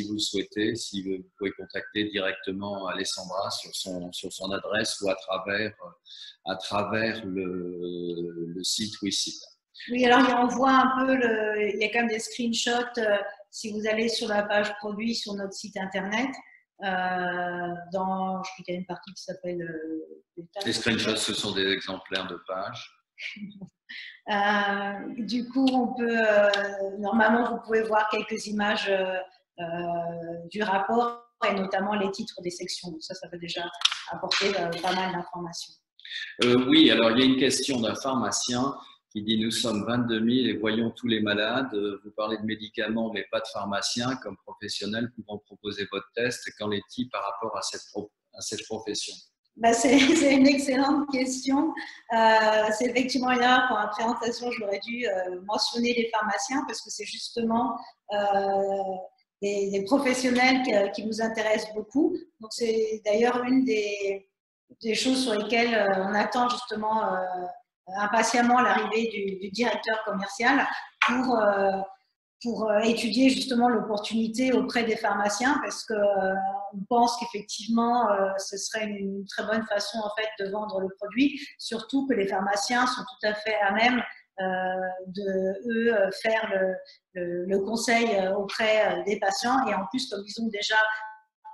vous le souhaitez, si vous pouvez contacter directement Alessandra sur son adresse ou à travers le site WeSite. Oui, alors on voit un peu, il y a quand même des screenshots si vous allez sur la page produit sur notre site internet. Je crois qu'il y a une partie qui s'appelle les screenshots, ce sont des exemplaires de pages. Du coup, on peut normalement, vous pouvez voir quelques images du rapport et notamment les titres des sections. Donc ça peut déjà apporter pas mal d'informations. Oui, alors il y a une question d'un pharmacien qui dit « Nous sommes 22 000 et voyons tous les malades. Vous parlez de médicaments, mais pas de pharmaciens. Comme professionnels, pouvons proposer votre test. Qu'en est-il par rapport à cette profession ?» C'est une excellente question. C'est effectivement une erreur pour la présentation. J'aurais dû mentionner les pharmaciens parce que c'est justement des professionnels qui nous intéressent beaucoup. Donc, c'est d'ailleurs une des choses sur lesquelles on attend justement impatiemment l'arrivée du directeur commercial pour étudier justement l'opportunité auprès des pharmaciens parce qu'on pense qu'effectivement ce serait une très bonne façon en fait de vendre le produit, surtout que les pharmaciens sont tout à fait à même de faire le conseil auprès des patients et en plus comme ils ont déjà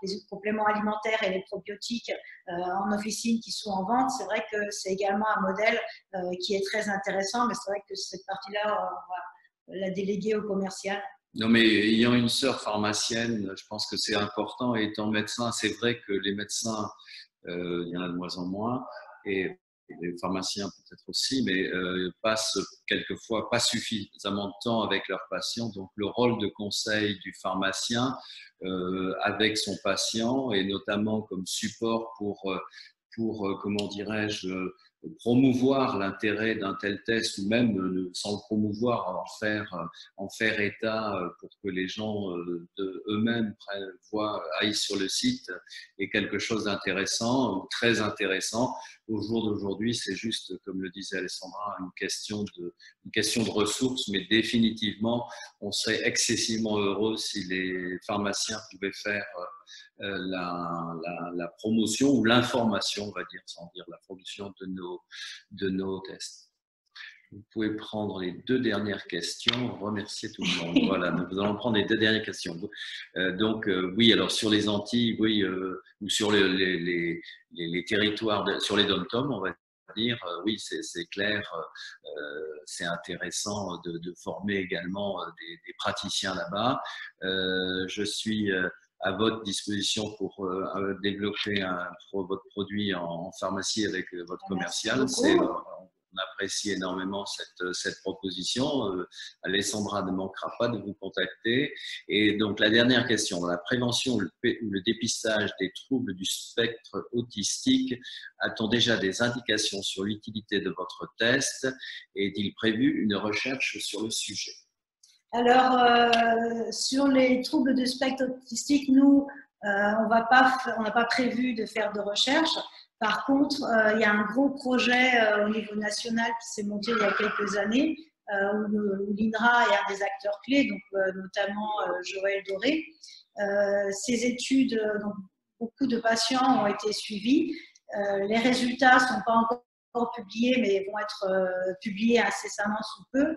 les compléments alimentaires et les probiotiques en officine qui sont en vente, c'est vrai que c'est également un modèle qui est très intéressant, mais c'est vrai que cette partie-là, on va la déléguer au commercial. Non, mais ayant une sœur pharmacienne, je pense que c'est important. Et étant médecin, c'est vrai que les médecins, il y en a de moins en moins, et les pharmaciens peut-être aussi, mais passent quelquefois pas suffisamment de temps avec leurs patients. Donc, le rôle de conseil du pharmacien avec son patient, et notamment comme support pour comment dirais-je, promouvoir l'intérêt d'un tel test ou même sans le promouvoir, en faire état pour que les gens eux-mêmes aillent sur le site est quelque chose d'intéressant, très intéressant. Au jour d'aujourd'hui, c'est juste, comme le disait Alessandra, une question de ressources, mais définitivement, on serait excessivement heureux si les pharmaciens pouvaient faire la promotion ou l'information, on va dire, sans dire la promotion de nos tests. Vous pouvez prendre les deux dernières questions, remercier tout le monde. Voilà, donc nous allons prendre les deux dernières questions. Oui, alors sur les Antilles, oui, ou sur les territoires, sur les dom-tom, on va dire, oui, c'est clair, c'est intéressant de former également des praticiens là-bas. Je suis à votre disposition pour développer votre produit en pharmacie avec votre commercial. On apprécie énormément cette proposition. Alessandra ne manquera pas de vous contacter. Et donc, la dernière question, la prévention ou le dépistage des troubles du spectre autistique, a-t-on déjà des indications sur l'utilité de votre test? Est-il prévu une recherche sur le sujet? Alors, sur les troubles du spectre autistique, nous, on n'a pas prévu de faire de recherche. Par contre, il y a un gros projet au niveau national qui s'est monté il y a quelques années, où l'INRA est un des acteurs clés, donc, notamment Joël Doré. Ces études, donc, beaucoup de patients ont été suivis. Les résultats ne sont pas encore publiés, mais vont être publiés incessamment sous peu.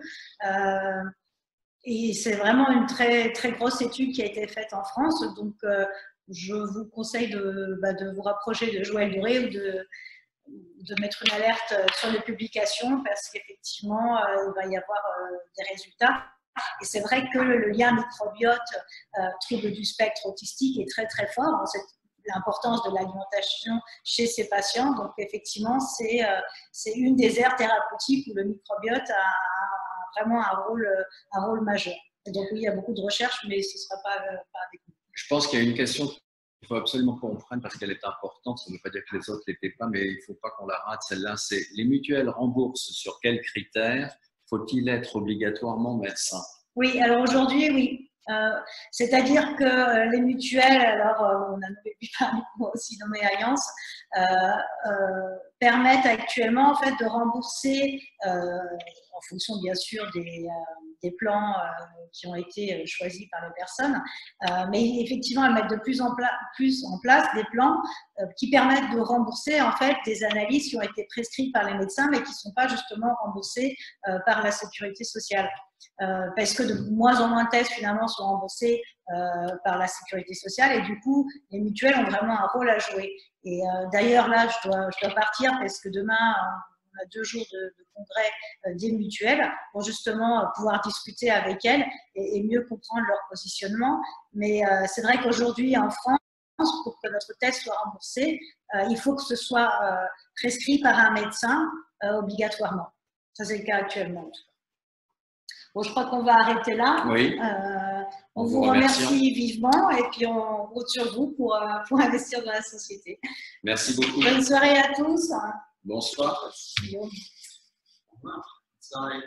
Et c'est vraiment une très, très grosse étude qui a été faite en France. Donc, je vous conseille de vous rapprocher de Joël Duré ou de mettre une alerte sur les publications parce qu'effectivement, il va y avoir des résultats. Et c'est vrai que le lien microbiote, trouble du spectre autistique est très très fort. C'est l'importance de l'alimentation chez ces patients. Donc effectivement, c'est une des aires thérapeutiques où le microbiote a vraiment un rôle majeur. Et donc oui, il y a beaucoup de recherches, mais ce ne sera pas avec nous. Je pense qu'il y a une question qu'il faut absolument qu'on prenne parce qu'elle est importante. Ça ne veut pas dire que les autres ne l'étaient pas, mais il ne faut pas qu'on la rate. Celle-là, c'est les mutuelles remboursent sur quels critères? Faut-il être obligatoirement médecin? Oui, alors aujourd'hui, oui. C'est-à-dire que les mutuelles, alors on a aussi nommé Alliance, permettent actuellement en fait de rembourser en fonction bien sûr des plans qui ont été choisis par les personnes, mais effectivement elles mettent de plus en place des plans qui permettent de rembourser en fait des analyses qui ont été prescrites par les médecins mais qui ne sont pas justement remboursées par la sécurité sociale. Parce que de moins en moins de tests finalement sont remboursés par la sécurité sociale et du coup les mutuelles ont vraiment un rôle à jouer. Et d'ailleurs là je dois partir parce que demain on a 2 jours de congrès des mutuelles pour justement pouvoir discuter avec elles et mieux comprendre leur positionnement. Mais c'est vrai qu'aujourd'hui en France, pour que notre test soit remboursé, il faut que ce soit prescrit par un médecin obligatoirement. Ça c'est le cas actuellement. Bon, je crois qu'on va arrêter là. Oui. On vous remercie vivement et puis on compte sur vous pour investir dans la société. Merci beaucoup. Bonne soirée à tous. Bonsoir. Merci. Au revoir. Bonne soirée.